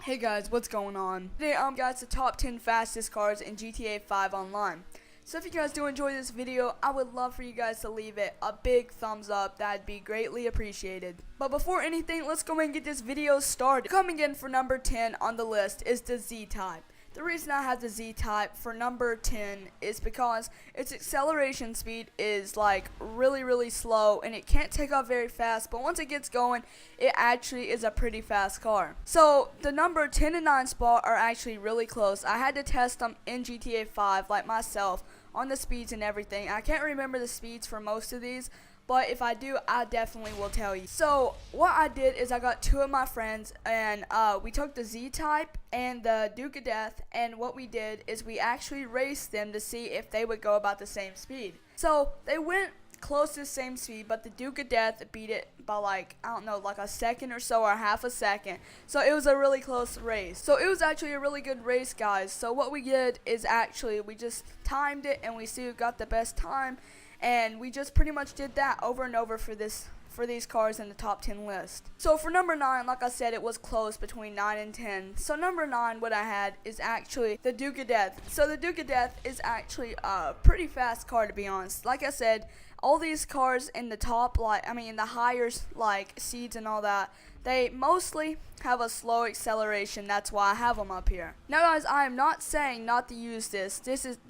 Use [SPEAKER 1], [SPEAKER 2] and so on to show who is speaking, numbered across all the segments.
[SPEAKER 1] Hey guys, what's going on? Today guys, the top 10 fastest cars in GTA 5 Online. So if you guys do enjoy this video, I would love for you guys to leave it a big thumbs up. That'd be greatly appreciated. But before anything, let's go ahead and get this video started. Coming in for number 10 on the list is the Z-Type. The reason I have the Z-Type for number 10 is because its acceleration speed is like really slow and it can't take off very fast, but once it gets going, it actually is a pretty fast car. So the number 10 and 9 spot are actually really close. I had to test them in GTA 5 like myself on the speeds and everything. I can't remember the speeds for most of these, but if I do, I definitely will tell you. So what I did is I got two of my friends and we took the Z-Type and the Duke of Death, and what we did is we actually raced them to see if they would go about the same speed. So they went close to the same speed, but the Duke of Death beat it by like, I don't know, like a second or so, or half a second. So it was a really close race. So it was actually a really good race, guys. So what we did is actually we just timed it and we see who got the best time. And we just pretty much did that over and over for these cars in the top 10 list. So for number 9, like I said, it was close between 9 and 10. So number 9, what I had is actually the Duke of Death. So the Duke of Death is actually a pretty fast car, to be honest. Like I said, all these cars in the top, in the higher like seeds and all that, they mostly have a slow acceleration. That's why I have them up here. Now guys, I am not saying not to use this.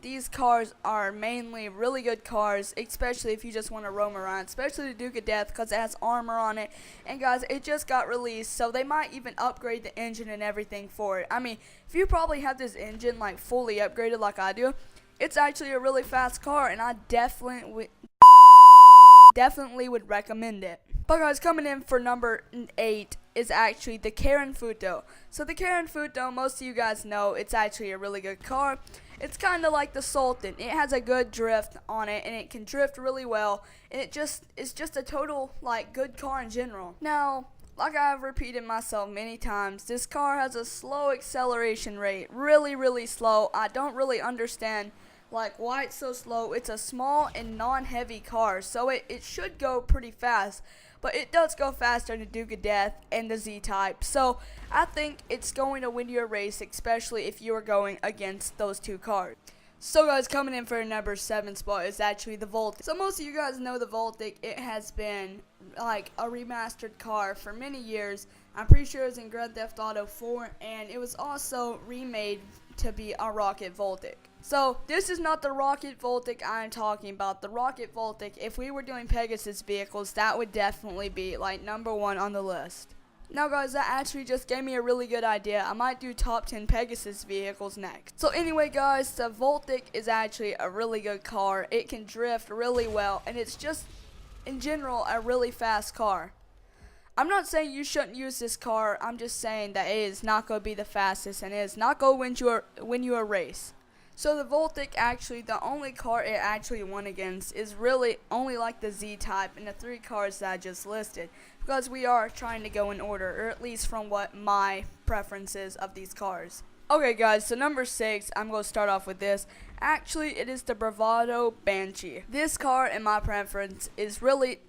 [SPEAKER 1] These cars are mainly really good cars, especially if you just want to roam around, especially the Duke of Death because it has armor on it. And guys, it just got released, so they might even upgrade the engine and everything for it. I mean, if you probably have this engine like fully upgraded like I do, it's actually a really fast car, and I definitely would recommend it. But guys, coming in for number 8 is actually the Karin Futo. So the Karin Futo, most of you guys know, it's actually a really good car. It's kind of like the Sultan. It has a good drift on it, and it can drift really well. And it's just a total like good car in general. Now, like I've repeated myself many times, this car has a slow acceleration rate, really slow. I don't really understand like why it's so slow. It's a small and non-heavy car, so it should go pretty fast, but it does go faster than the Duke of Death and the Z-Type. So I think it's going to win you a race, especially if you are going against those two cars. So guys, coming in for a number 7 spot is actually the Voltic. So most of you guys know the Voltic. It has been like a remastered car for many years. I'm pretty sure it was in Grand Theft Auto 4, and it was also remade to be a Rocket Voltic. So this is not the Rocket Voltic I'm talking about. The Rocket Voltic, if we were doing Pegasus vehicles, that would definitely be like number 1 on the list. Now guys, that actually just gave me a really good idea. I might do top 10 Pegasus vehicles next. So anyway guys, the Voltic is actually a really good car. It can drift really well, and it's just in general a really fast car. I'm not saying you shouldn't use this car. I'm just saying that it is not going to be the fastest, and it is not going to win you a race. So the Voltic, actually, the only car it actually won against is really only like the Z-Type and the 3 cars that I just listed, because we are trying to go in order, or at least from what my preference is of these cars. Okay guys, so number 6, I'm going to start off with this. Actually, it is the Bravado Banshee. This car, in my preference, is really,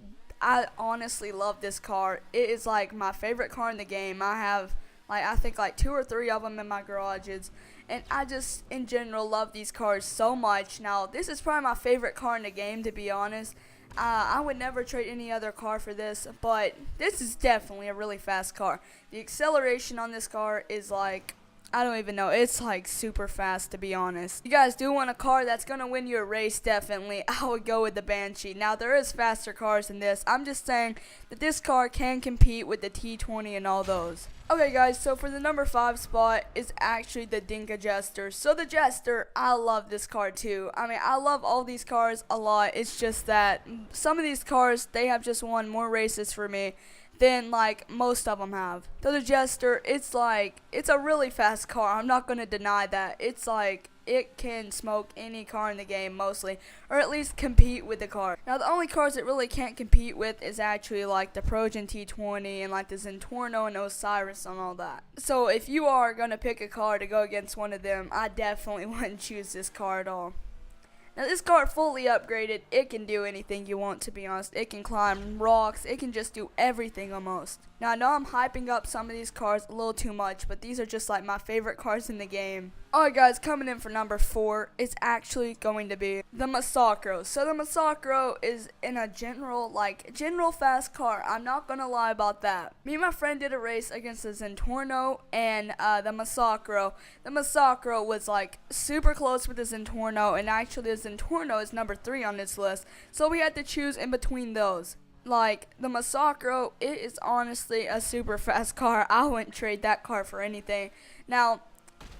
[SPEAKER 1] I honestly love this car. It is like my favorite car in the game. I have I think like 2 or 3 of them in my garages, and I just in general love these cars so much. Now this is probably my favorite car in the game, to be honest. I would never trade any other car for this, but this is definitely a really fast car. The acceleration on this car is like, I don't even know, it's like super fast, to be honest. You guys do want a car that's going to win you a race, definitely, I would go with the Banshee. Now there is faster cars than this. I'm just saying that this car can compete with the T20 and all those. Okay guys, so for the number 5 spot is actually the Dinka Jester. So the Jester, I love this car too. I mean, I love all these cars a lot. It's just that some of these cars, they have just won more races for me than like most of them have. So the Jester, it's a really fast car. I'm not going to deny that. It's like, it can smoke any car in the game mostly, or at least compete with the car. Now the only cars it really can't compete with is actually like the Progen T20 and like the Zentorno and Osiris and all that. So if you are going to pick a car to go against one of them, I definitely wouldn't choose this car at all. Now this car fully upgraded, it can do anything you want, to be honest. It can climb rocks, it can just do everything almost. Now I know I'm hyping up some of these cars a little too much, but these are just like my favorite cars in the game. Alright guys, coming in for number 4 is actually going to be the Massacro. So the Massacro is in a general fast car. I'm not gonna lie about that. Me and my friend did a race against the Zentorno and the Massacro. The Massacro was like super close with the Zentorno, and actually the Zentorno is number 3 on this list. So we had to choose in between those. Like, the Massacro, it is honestly a super fast car. I wouldn't trade that car for anything. Now,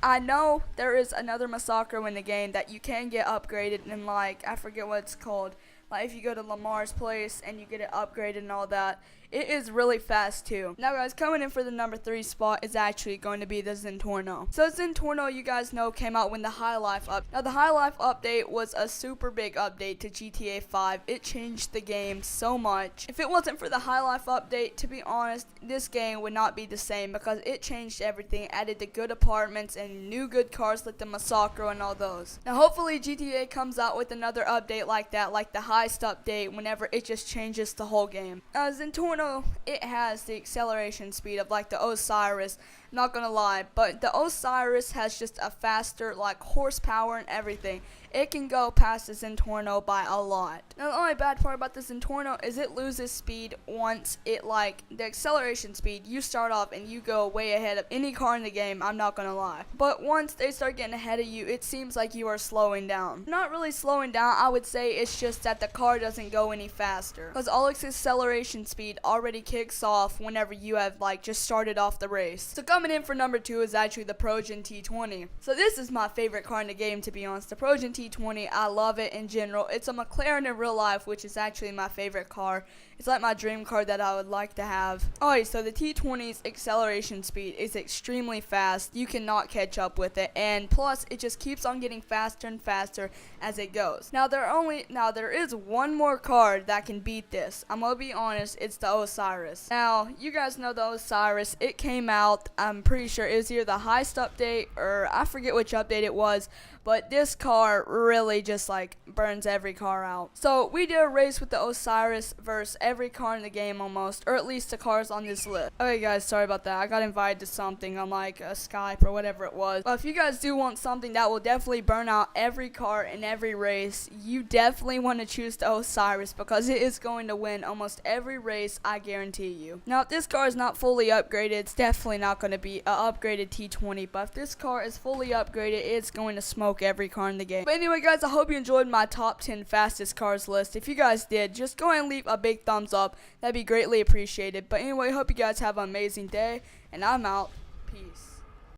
[SPEAKER 1] I know there is another Massacro in the game that you can get upgraded, and like, I forget what it's called. Like, if you go to Lamar's place and you get it upgraded and all that, it is really fast too. Now guys, coming in for the number 3 spot is actually going to be the Zentorno. So Zentorno, you guys know, came out when the High Life up. Now the High Life update was a super big update to GTA 5. It changed the game so much. If it wasn't for the High Life update, to be honest, this game would not be the same, because it changed everything, added the good apartments and new good cars like the Massacro and all those. Now hopefully GTA comes out with another update like that, like the Heist update, whenever it just changes the whole game. Zentorno, it has the acceleration speed of like the Osiris, not gonna lie, but the Osiris has just a faster like horsepower and everything. It can go past the Zentorno by a lot. Now the only bad part about the Zentorno is it loses speed once it, like, the acceleration speed, you start off and you go way ahead of any car in the game, I'm not gonna lie. But once they start getting ahead of you, it seems like you are slowing down. Not really slowing down, I would say it's just that the car doesn't go any faster, because all its acceleration speed already kicks off whenever you have like just started off the race. So coming in for number 2 is actually the Progen T20. So this is my favorite car in the game, to be honest. The Progen T20, I love it in general. It's a McLaren in real life, which is actually my favorite car. It's like my dream car that I would like to have. Alright, so the T20's acceleration speed is extremely fast. You cannot catch up with it, and plus it just keeps on getting faster and faster as it goes. Now there is one more car that can beat this. I'm gonna be honest, it's the Osiris. Now, you guys know the Osiris. It came out, I'm pretty sure it was either the Heist update or I forget which update it was, but this car really just like burns every car out. So we did a race with the Osiris versus every car in the game almost, or at least the cars on this list. Okay guys, sorry about that. I got invited to something on like a Skype or whatever it was. But if you guys do want something that will definitely burn out every car in every race, you definitely want to choose the Osiris, because it is going to win almost every race, I guarantee you. Now if this car is not fully upgraded, it's definitely not going to be an upgraded T20, but if this car is fully upgraded, it's going to smoke every car in the game. But anyway guys, I hope you enjoyed my top 10 fastest cars list. If you guys did, just go ahead and leave a big thumbs up. That'd be greatly appreciated. But anyway, hope you guys have an amazing day, and I'm out. Peace.